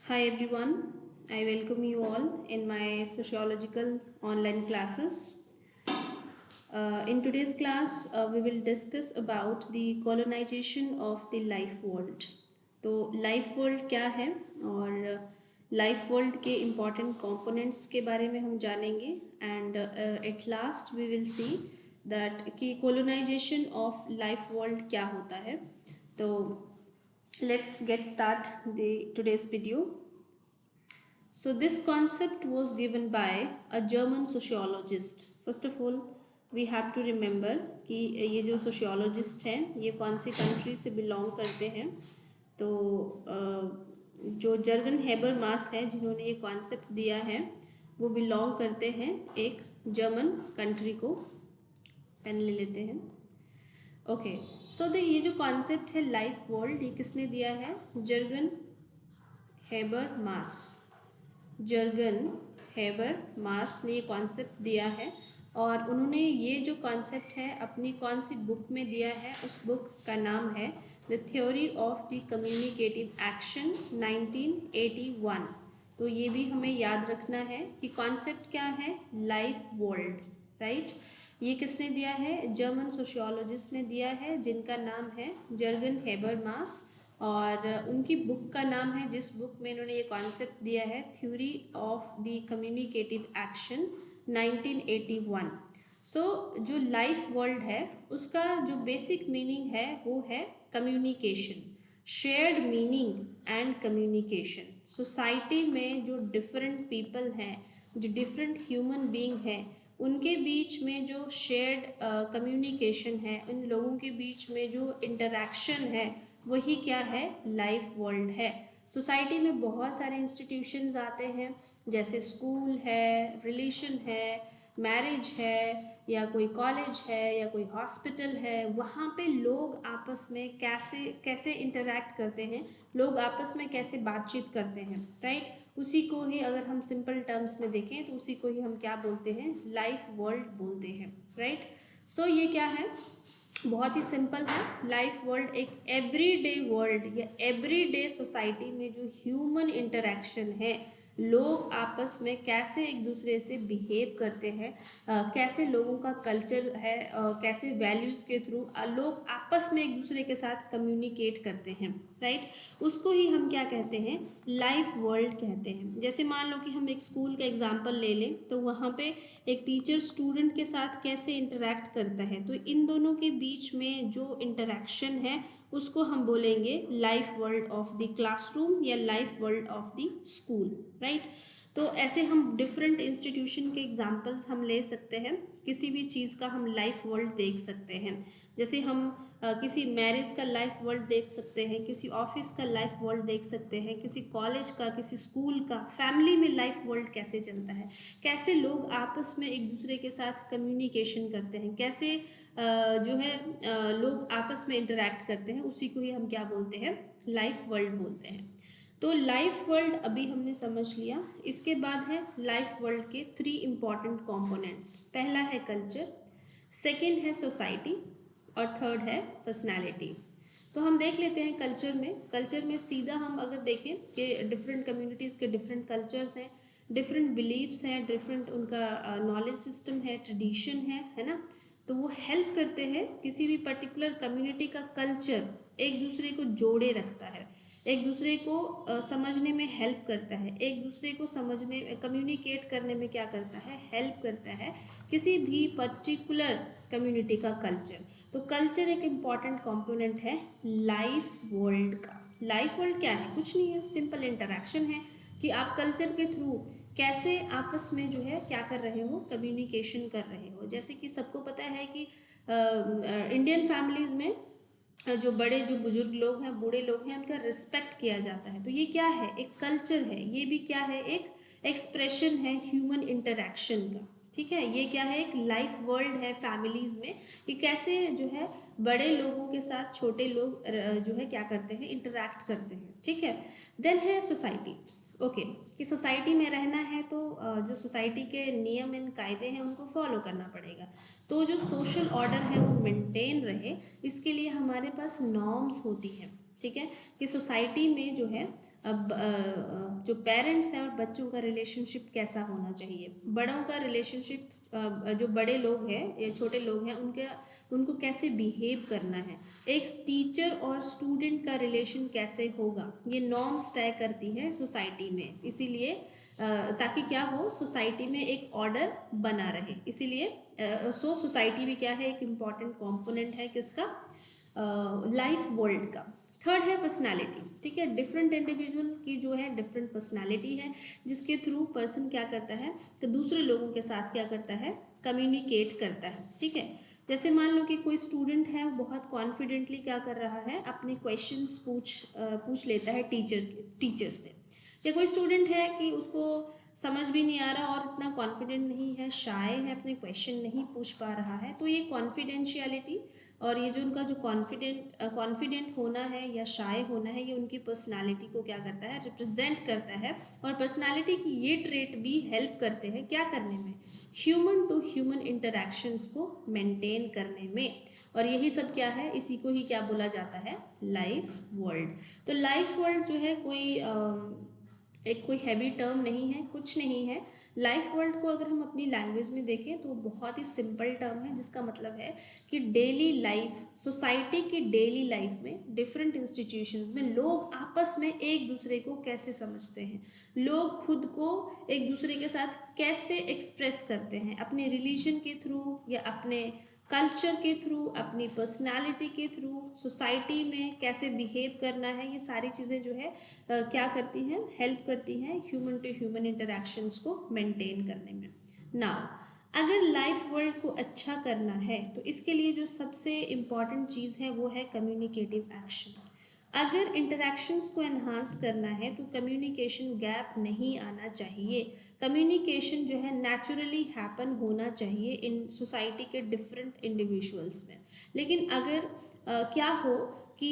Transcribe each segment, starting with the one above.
Hi everyone, I welcome you all in my sociological online classes. In today's class, we will discuss about the colonization of the life world. तो life world क्या है और life world के important components के बारे में हम जानेंगे and at last we will see that कि कोलोनाइजेशन ऑफ लाइफ वर्ल्ड क्या होता है. तो let's get start the today's video. So this concept was given by a German sociologist. First of all, we have to remember कि ये जो sociologist हैं ये कौन सी country से belong करते हैं. तो जो जर्गन हेबरमास है जिन्होंने ये concept दिया है वो belong करते हैं एक जर्मन country को. पेन ले लेते हैं. ओके सो ये जो कॉन्सेप्ट है लाइफ वर्ल्ड ये किसने दिया है? Jurgen Habermas. जर्गन हेबरमास ने ये कॉन्सेप्ट दिया है और उन्होंने ये जो कॉन्सेप्ट है अपनी कौन सी बुक में दिया है? उस बुक का नाम है the theory of the communicative action 1981. तो ये भी हमें याद रखना है कि कॉन्सेप्ट क्या है? Life world, right. ये किसने दिया है? जर्मन सोशियोलॉजिस्ट ने दिया है जिनका नाम है जर्गन हेबरमास और उनकी बुक का नाम है जिस बुक में इन्होंने ये कॉन्सेप्ट दिया है theory of the communicative action 1981. सो जो लाइफ वर्ल्ड है उसका जो बेसिक मीनिंग है वो है communication, shared meaning and communication. Society में जो डिफरेंट पीपल हैं, जो डिफरेंट ह्यूमन बीइंग हैं, उनके बीच में जो शेयर्ड कम्युनिकेशन है, उन लोगों के बीच में जो इंटरेक्शन है वही क्या है? लाइफ वर्ल्ड है. सोसाइटी में बहुत सारे इंस्टीट्यूशंस आते हैं जैसे स्कूल है, रिलीजन है, मैरिज है, या कोई कॉलेज है, या कोई हॉस्पिटल है. वहाँ पे लोग आपस में कैसे कैसे इंटरेक्ट करते हैं, लोग आपस में कैसे बातचीत करते हैं, राइट. उसी को ही अगर हम सिंपल टर्म्स में देखें तो उसी को ही हम क्या बोलते हैं? लाइफ वर्ल्ड बोलते हैं, राइट. सो ये क्या है? बहुत ही सिंपल है. लाइफ वर्ल्ड एक एवरीडे वर्ल्ड या एवरीडे सोसाइटी में जो ह्यूमन इंटरेक्शन है, लोग आपस में कैसे एक दूसरे से बिहेव करते हैं, कैसे लोगों का कल्चर है, कैसे वैल्यूज़ के थ्रू लोग आपस में एक दूसरे के साथ कम्युनिकेट करते हैं, राइट. उसको ही हम क्या कहते हैं? लाइफ वर्ल्ड कहते हैं. जैसे मान लो कि हम एक स्कूल का एग्जांपल ले लें तो वहाँ पे एक टीचर स्टूडेंट के साथ कैसे इंटरेक्ट करता है, तो इन दोनों के बीच में जो इंटरेक्शन है उसको हम बोलेंगे life world of the classroom या life world of the school, right. तो ऐसे हम डिफरेंट इंस्टीट्यूशन के एग्जांपल्स हम ले सकते हैं. किसी भी चीज़ का हम लाइफ वर्ल्ड देख सकते हैं. जैसे हम किसी मैरिज का लाइफ वर्ल्ड देख सकते हैं, किसी ऑफिस का लाइफ वर्ल्ड देख सकते हैं, किसी कॉलेज का, किसी स्कूल का, फैमिली में लाइफ वर्ल्ड कैसे चलता है, कैसे लोग आपस में एक दूसरे के साथ कम्युनिकेशन करते हैं, कैसे जो है लोग आपस में इंटरेक्ट करते हैं, उसी को ही हम क्या बोलते हैं? लाइफ वर्ल्ड बोलते हैं. तो लाइफ वर्ल्ड अभी हमने समझ लिया. इसके बाद है लाइफ वर्ल्ड के 3 इम्पॉर्टेंट कंपोनेंट्स. पहला है कल्चर, सेकंड है सोसाइटी और थर्ड है पर्सनालिटी. तो हम देख लेते हैं कल्चर में सीधा हम अगर देखें कि डिफरेंट कम्युनिटीज़ के डिफरेंट कल्चर्स हैं, डिफरेंट बिलीव्स हैं, डिफरेंट उनका नॉलेज सिस्टम है, ट्रेडिशन है ना. तो वो हेल्प करते हैं किसी भी पर्टिकुलर कम्युनिटी का कल्चर एक दूसरे को जोड़े रखता है, एक दूसरे को समझने में हेल्प करता है, एक दूसरे को समझने कम्युनिकेट करने में क्या करता है? हेल्प करता है किसी भी पर्टिकुलर कम्युनिटी का कल्चर. तो कल्चर एक इम्पॉर्टेंट कंपोनेंट है लाइफ वर्ल्ड का. लाइफ वर्ल्ड क्या है? कुछ नहीं है, सिंपल इंटरेक्शन है कि आप कल्चर के थ्रू कैसे आपस में जो है क्या कर रहे हो? कम्युनिकेशन कर रहे हो. जैसे कि सबको पता है कि इंडियन फैमिलीज़ में जो बुजुर्ग लोग हैं, बूढ़े लोग हैं, उनका रिस्पेक्ट किया जाता है. तो ये क्या है? एक कल्चर है. ये भी क्या है? एक एक्सप्रेशन है ह्यूमन इंटरेक्शन का. ठीक है, ये क्या है? एक लाइफ वर्ल्ड है फैमिलीज़ में कि कैसे जो है बड़े लोगों के साथ छोटे लोग जो है क्या करते हैं? इंटरेक्ट करते हैं. ठीक है. देन है सोसाइटी. ओके कि सोसाइटी में रहना है तो जो सोसाइटी के नियम एंड कायदे हैं उनको फॉलो करना पड़ेगा. तो जो सोशल ऑर्डर है वो मेंटेन रहे इसके लिए हमारे पास नॉर्म्स होती हैं. ठीक है, कि सोसाइटी में जो है अब जो पेरेंट्स हैं और बच्चों का रिलेशनशिप कैसा होना चाहिए, बड़ों का रिलेशनशिप, जो बड़े लोग हैं या छोटे लोग हैं उनको कैसे बिहेव करना है, एक टीचर और स्टूडेंट का रिलेशन कैसे होगा, ये नॉर्म्स तय करती है सोसाइटी में। इसीलिए ताकि क्या हो, सोसाइटी में एक ऑर्डर बना रहे, इसीलिए सोसाइटी भी क्या है, एक इम्पॉर्टेंट कॉम्पोनेंट है किसका, लाइफ वर्ल्ड का। थर्ड है पर्सनालिटी, ठीक है, डिफरेंट इंडिविजुअल की जो है डिफरेंट पर्सनालिटी है, जिसके थ्रू पर्सन क्या करता है कि दूसरे लोगों के साथ क्या करता है, कम्युनिकेट करता है, ठीक है। जैसे मान लो कि कोई स्टूडेंट है, वो बहुत कॉन्फिडेंटली क्या कर रहा है, अपने क्वेश्चंस पूछ लेता है टीचर से, या कोई स्टूडेंट है कि उसको समझ भी नहीं आ रहा और इतना कॉन्फिडेंट नहीं है, शाय है, अपने क्वेश्चन नहीं पूछ पा रहा है, तो ये कॉन्फिडेंशियलिटी और ये जो उनका जो कॉन्फिडेंट होना है या शाय होना है, ये उनकी पर्सनालिटी को क्या करता है, रिप्रेजेंट करता है। और पर्सनालिटी की ये ट्रेट भी हेल्प करते हैं क्या करने में, ह्यूमन टू ह्यूमन इंटरेक्शंस को मेंटेन करने में। और यही सब क्या है, इसी को ही क्या बोला जाता है, लाइफ वर्ल्ड। तो लाइफ वर्ल्ड जो है कोई हैवी टर्म नहीं है, कुछ नहीं है। लाइफ वर्ल्ड को अगर हम अपनी लैंग्वेज में देखें तो बहुत ही सिंपल टर्म है, जिसका मतलब है कि डेली लाइफ, सोसाइटी की डेली लाइफ में डिफरेंट इंस्टीट्यूशंस में लोग आपस में एक दूसरे को कैसे समझते हैं, लोग खुद को एक दूसरे के साथ कैसे एक्सप्रेस करते हैं, अपने रिलीजन के थ्रू या अपने कल्चर के थ्रू, अपनी पर्सनालिटी के थ्रू, सोसाइटी में कैसे बिहेव करना है, ये सारी चीज़ें जो है क्या करती हैं, हेल्प करती हैं ह्यूमन टू ह्यूमन इंटरेक्शंस को मेंटेन करने में। नाउ अगर लाइफ वर्ल्ड को अच्छा करना है तो इसके लिए जो सबसे इम्पॉर्टेंट चीज़ है वो है कम्युनिकेटिव एक्शन। अगर इंटरेक्शंस को एनहांस करना है तो कम्युनिकेशन गैप नहीं आना चाहिए, कम्युनिकेशन जो है नेचुरली हैपन होना चाहिए इन सोसाइटी के डिफरेंट इंडिविजुअल्स में। लेकिन अगर क्या हो कि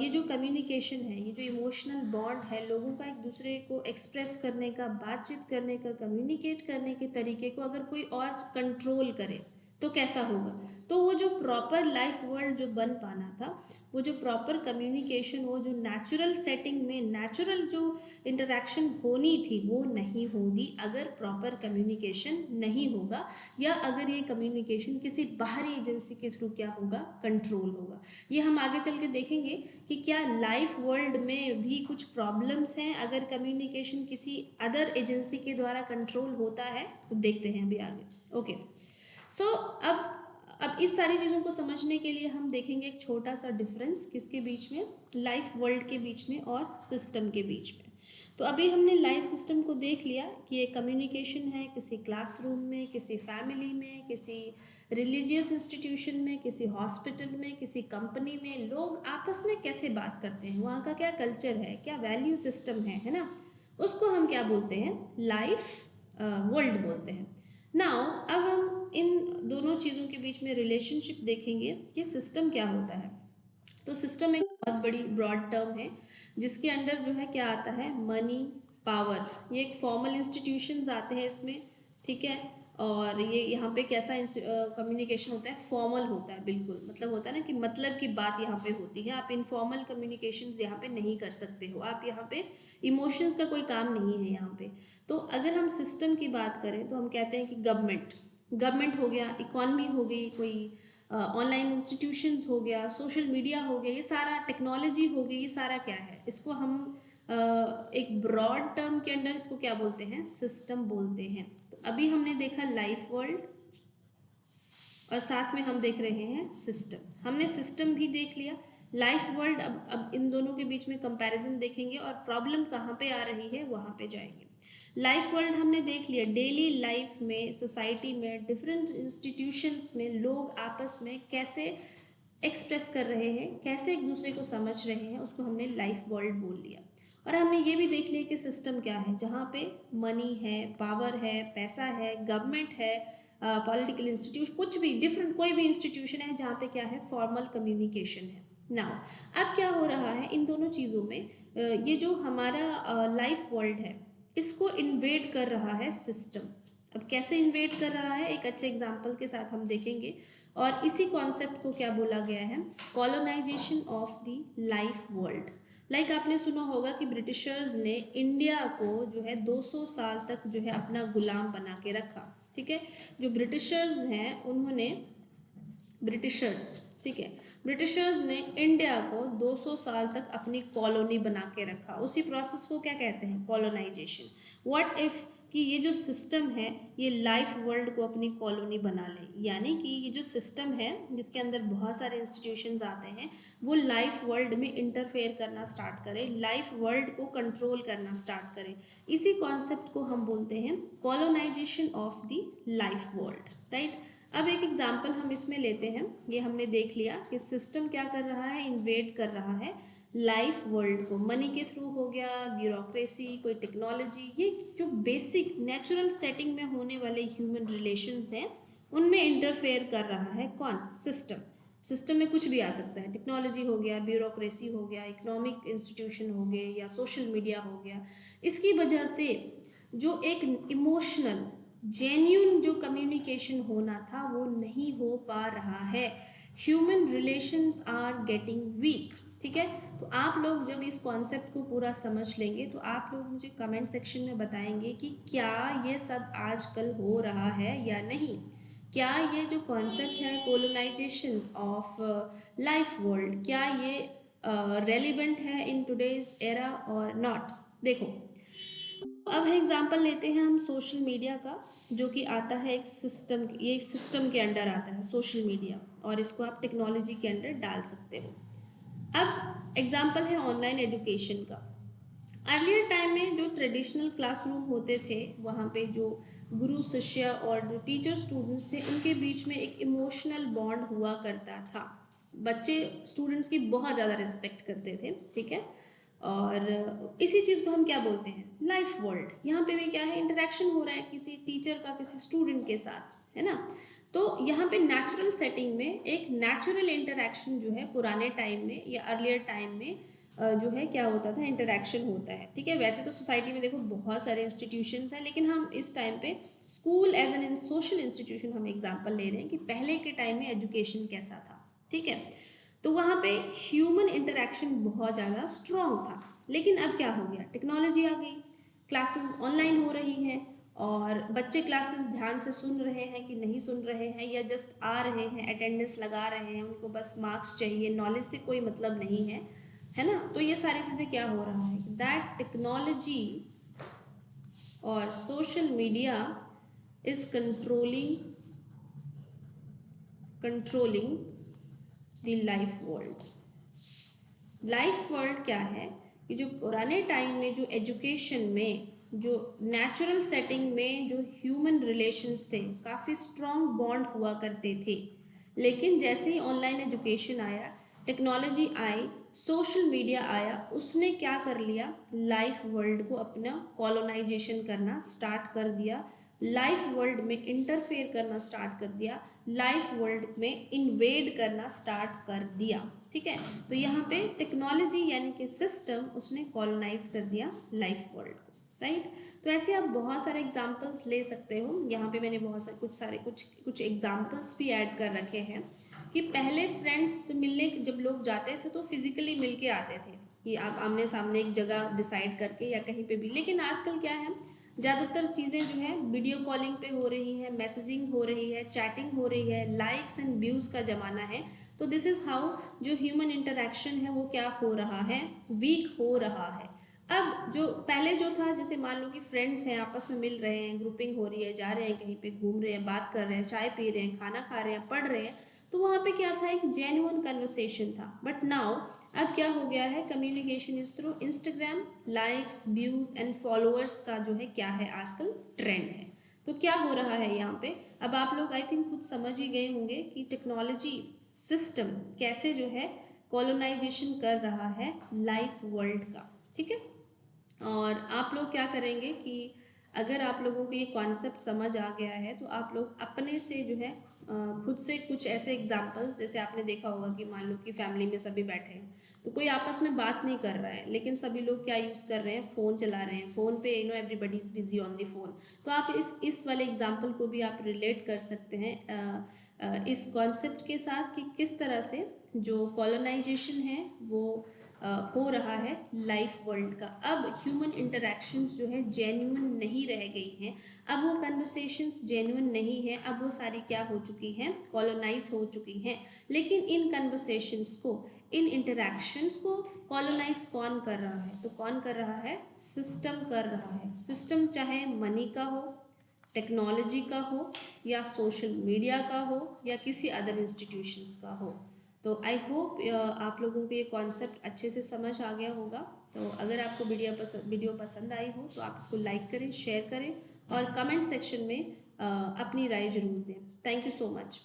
ये जो कम्युनिकेशन है, ये जो इमोशनल बॉन्ड है लोगों का एक दूसरे को एक्सप्रेस करने का, बातचीत करने का, कम्युनिकेट करने के तरीके को अगर कोई और कंट्रोल करे तो कैसा होगा, तो वो जो प्रॉपर लाइफ वर्ल्ड जो बन पाना था, वो जो प्रॉपर कम्युनिकेशन, वो जो नेचुरल सेटिंग में नेचुरल जो इंटरेक्शन होनी थी वो नहीं होगी अगर प्रॉपर कम्युनिकेशन नहीं होगा, या अगर ये कम्युनिकेशन किसी बाहरी एजेंसी के थ्रू क्या होगा, कंट्रोल होगा। ये हम आगे चल के देखेंगे कि क्या लाइफ वर्ल्ड में भी कुछ प्रॉब्लम्स हैं अगर कम्युनिकेशन किसी अदर एजेंसी के द्वारा कंट्रोल होता है, तो देखते हैं अभी आगे। ओके, सो अब इस सारी चीज़ों को समझने के लिए हम देखेंगे एक छोटा सा डिफरेंस किसके बीच में, लाइफ वर्ल्ड के बीच में और सिस्टम के बीच में। तो अभी हमने लाइफ सिस्टम को देख लिया कि ये कम्युनिकेशन है किसी क्लासरूम में, किसी फैमिली में, किसी रिलीजियस इंस्टीट्यूशन में, किसी हॉस्पिटल में, किसी कंपनी में लोग आपस में कैसे बात करते हैं, वहाँ का क्या कल्चर है, क्या वैल्यू सिस्टम है ना, उसको हम क्या बोलते हैं, लाइफ वर्ल्ड बोलते हैं। नाउ अब हम इन दोनों चीज़ों के बीच में रिलेशनशिप देखेंगे कि सिस्टम क्या होता है। तो सिस्टम एक बहुत बड़ी ब्रॉड टर्म है जिसके अंडर जो है क्या आता है, मनी, पावर, ये एक फॉर्मल इंस्टीट्यूशंस आते हैं इसमें, ठीक है। और ये यहाँ पे कैसा कम्युनिकेशन होता है, फॉर्मल होता है, बिल्कुल मतलब होता है ना कि मतलब की बात यहाँ पे होती है, आप इनफॉर्मल कम्युनिकेशन यहाँ पे नहीं कर सकते हो, आप यहाँ पे इमोशंस का कोई काम नहीं है यहाँ पे। तो अगर हम सिस्टम की बात करें तो हम कहते हैं कि गवर्नमेंट हो गया, इकॉनमी हो गई, कोई ऑनलाइन इंस्टीट्यूशंस हो गया, सोशल मीडिया हो गया, ये सारा टेक्नोलॉजी हो गई, ये सारा क्या है, इसको हम एक ब्रॉड टर्म के अंडर इसको क्या बोलते हैं, सिस्टम बोलते हैं। तो अभी हमने देखा लाइफ वर्ल्ड और साथ में हम देख रहे हैं सिस्टम, हमने सिस्टम भी देख लिया, लाइफ वर्ल्ड। अब इन दोनों के बीच में कंपैरिजन देखेंगे और प्रॉब्लम कहाँ पे आ रही है वहाँ पे जाएंगे। लाइफ वर्ल्ड हमने देख लिया, डेली लाइफ में, सोसाइटी में, डिफरेंट इंस्टीट्यूशंस में लोग आपस में कैसे एक्सप्रेस कर रहे हैं, कैसे एक दूसरे को समझ रहे हैं, उसको हमने लाइफ वर्ल्ड बोल लिया। और हमने ये भी देख लिया कि सिस्टम क्या है, जहाँ पे मनी है, पावर है, पैसा है, गवर्नमेंट है, पॉलिटिकल इंस्टीट्यूशन, कुछ भी डिफरेंट कोई भी इंस्टीट्यूशन है जहाँ पे क्या है, फॉर्मल कम्युनिकेशन है। नाउ अब क्या हो रहा है इन दोनों चीज़ों में, ये जो हमारा लाइफ वर्ल्ड है इसको इन्वेड कर रहा है सिस्टम। अब कैसे इन्वेड कर रहा है, एक अच्छे एग्जाम्पल के साथ हम देखेंगे। और इसी कॉन्सेप्ट को क्या बोला गया है, colonisation of the life world. Like आपने सुना होगा कि ब्रिटिशर्स ने इंडिया को जो है 200 साल तक जो है अपना गुलाम बना के रखा। ठीक है, जो ब्रिटिशर्स हैं उन्होंने ठीक है, ब्रिटिशर्स ने इंडिया को 200 साल तक अपनी कॉलोनी बना के रखा। उसी प्रोसेस को क्या कहते हैं, कॉलोनाइजेशन। व्हाट इफ कि ये जो सिस्टम है ये लाइफ वर्ल्ड को अपनी कॉलोनी बना ले, यानी कि ये जो सिस्टम है जिसके अंदर बहुत सारे इंस्टीट्यूशंस आते हैं वो लाइफ वर्ल्ड में इंटरफेयर करना स्टार्ट करे, लाइफ वर्ल्ड को कंट्रोल करना स्टार्ट करे। इसी कॉन्सेप्ट को हम बोलते हैं colonisation of the life world, right. अब एक एग्जाम्पल हम इसमें लेते हैं, ये हमने देख लिया कि सिस्टम क्या कर रहा है, इन्वेड कर रहा है लाइफ वर्ल्ड को, मनी के थ्रू हो गया, ब्यूरोक्रेसी, कोई टेक्नोलॉजी, ये जो बेसिक नेचुरल सेटिंग में होने वाले ह्यूमन रिलेशंस हैं उनमें इंटरफेयर कर रहा है कौन, सिस्टम। सिस्टम में कुछ भी आ सकता है, टेक्नोलॉजी हो गया, ब्यूरोक्रेसी हो गया, इकोनॉमिक इंस्टीट्यूशन हो गए या सोशल मीडिया हो गया। इसकी वजह से जो एक इमोशनल जेन्यून जो कम्युनिकेशन होना था वो नहीं हो पा रहा है, human relations are getting weak. ठीक है, तो आप लोग जब इस कॉन्सेप्ट को पूरा समझ लेंगे तो आप लोग मुझे कमेंट सेक्शन में बताएंगे कि क्या ये सब आजकल हो रहा है या नहीं, क्या ये जो कॉन्सेप्ट है कोलोनाइजेशन ऑफ लाइफ वर्ल्ड, क्या ये रेलिवेंट है इन टुडेज एरा और नॉट। देखो अब एग्जांपल लेते हैं हम सोशल मीडिया का, जो कि आता है एक सिस्टम, ये एक सिस्टम के अंडर आता है सोशल मीडिया, और इसको आप टेक्नोलॉजी के अंडर डाल सकते हो। अब एग्जांपल है ऑनलाइन एजुकेशन का। अर्लियर टाइम में जो ट्रेडिशनल क्लासरूम होते थे वहाँ पे जो गुरु शिष्य और जो टीचर स्टूडेंट्स थे उनके बीच में एक इमोशनल बॉन्ड हुआ करता था, बच्चे स्टूडेंट्स की बहुत ज़्यादा रिस्पेक्ट करते थे। ठीक है, और इसी चीज़ को हम क्या बोलते हैं, लाइफ वर्ल्ड। यहाँ पे भी क्या है, इंटरेक्शन हो रहा है किसी टीचर का किसी स्टूडेंट के साथ, है ना। तो यहाँ पे नेचुरल सेटिंग में एक नेचुरल इंटरेक्शन जो है पुराने टाइम में या अर्लियर टाइम में जो है क्या होता था, इंटरेक्शन होता है। ठीक है, वैसे तो सोसाइटी में देखो बहुत सारे इंस्टीट्यूशंस हैं, लेकिन हम इस टाइम पे school as an social institution हम एग्जांपल ले रहे हैं कि पहले के टाइम में एजुकेशन कैसा था। ठीक है, तो वहाँ पे ह्यूमन इंटरेक्शन बहुत ज़्यादा स्ट्रॉन्ग था। लेकिन अब क्या हो गया, टेक्नोलॉजी आ गई, क्लासेस ऑनलाइन हो रही हैं और बच्चे क्लासेस ध्यान से सुन रहे हैं कि नहीं सुन रहे हैं, या जस्ट आ रहे हैं, अटेंडेंस लगा रहे हैं, उनको बस मार्क्स चाहिए, नॉलेज से कोई मतलब नहीं है, है ना। तो ये सारी चीज़ें क्या हो रहा है, दैट टेक्नोलॉजी और social media is controlling the life world. Life world क्या है कि जो पुराने टाइम में जो एजुकेशन में जो नेचुरल सेटिंग में जो ह्यूमन रिलेशंस थे, काफ़ी स्ट्रॉन्ग बॉन्ड हुआ करते थे, लेकिन जैसे ही ऑनलाइन एजुकेशन आया, टेक्नोलॉजी आई, सोशल मीडिया आया, उसने क्या कर लिया, लाइफ वर्ल्ड को अपना कॉलोनाइजेशन करना स्टार्ट कर दिया, लाइफ वर्ल्ड में इंटरफेयर करना स्टार्ट कर दिया, लाइफ वर्ल्ड में इन्वेड करना स्टार्ट कर दिया। ठीक है, तो यहाँ पे टेक्नोलॉजी यानी कि सिस्टम उसने कॉलोनाइज कर दिया लाइफ वर्ल्ड को, राइट। तो ऐसे आप बहुत सारे एग्जांपल्स ले सकते हो, यहाँ पे मैंने बहुत सारे कुछ एग्जांपल्स भी ऐड कर रखे हैं कि पहले फ्रेंड्स मिलने जब लोग जाते थे तो फिजिकली मिल के आते थे कि आप आमने सामने एक जगह डिसाइड करके या कहीं पे भी, लेकिन आजकल क्या है, ज़्यादातर चीज़ें जो है वीडियो कॉलिंग पे हो रही है, मैसेजिंग हो रही है, चैटिंग हो रही है, लाइक्स एंड व्यूज़ का ज़माना है। तो दिस इज़ हाउ जो ह्यूमन इंटरेक्शन है वो क्या हो रहा है, वीक हो रहा है। अब जो पहले जो था, जैसे मान लो कि फ्रेंड्स हैं, आपस में मिल रहे हैं, ग्रुपिंग हो रही है, जा रहे हैं कहीं पे, घूम रहे हैं, बात कर रहे हैं, चाय पी रहे हैं, खाना खा रहे हैं, पढ़ रहे हैं, तो वहाँ पे क्या था, एक जेन्युइन कन्वर्सेशन था। बट नाउ अब क्या हो गया है, communication is through Instagram, likes, views and followers का जो है क्या है आजकल ट्रेंड है। तो क्या हो रहा है यहाँ पे, अब आप लोग आई थिंक खुद समझ ही गए होंगे कि टेक्नोलॉजी सिस्टम कैसे जो है कॉलोनाइजेशन कर रहा है लाइफ वर्ल्ड का। ठीक है, और आप लोग क्या करेंगे कि अगर आप लोगों को ये कॉन्सेप्ट समझ आ गया है तो आप लोग अपने से जो है खुद से कुछ ऐसे एग्जाम्पल्स, जैसे आपने देखा होगा कि मान लो कि फैमिली में सभी बैठे हैं तो कोई आपस में बात नहीं कर रहा है, लेकिन सभी लोग क्या यूज़ कर रहे हैं, फ़ोन चला रहे हैं, फ़ोन पे everybody is busy on the phone. तो आप इस वाले एग्जाम्पल को भी आप रिलेट कर सकते हैं इस कॉन्सेप्ट के साथ कि किस तरह से जो कॉलोनाइजेशन है वो हो रहा है लाइफ वर्ल्ड का। अब ह्यूमन इंटरेक्शंस जो है जेन्युइन नहीं रह गई हैं, अब वो कन्वर्सेशंस जेन्युइन नहीं है, अब वो सारी क्या हो चुकी हैं, कॉलोनाइज हो चुकी हैं। लेकिन इन कन्वर्सेशंस को, इन इंटरेक्शंस को कॉलोनाइज कौन कर रहा है? तो कौन कर रहा है? सिस्टम कर रहा है। सिस्टम चाहे मनी का हो, टेक्नोलॉजी का हो, या सोशल मीडिया का हो, या किसी अदर इंस्टीट्यूशंस का हो। तो आई होप आप लोगों को ये कॉन्सेप्ट अच्छे से समझ आ गया होगा। तो अगर आपको वीडियो पसंद आई हो तो आप इसको लाइक करें, शेयर करें और कमेंट सेक्शन में अपनी राय ज़रूर दें। Thank you so much.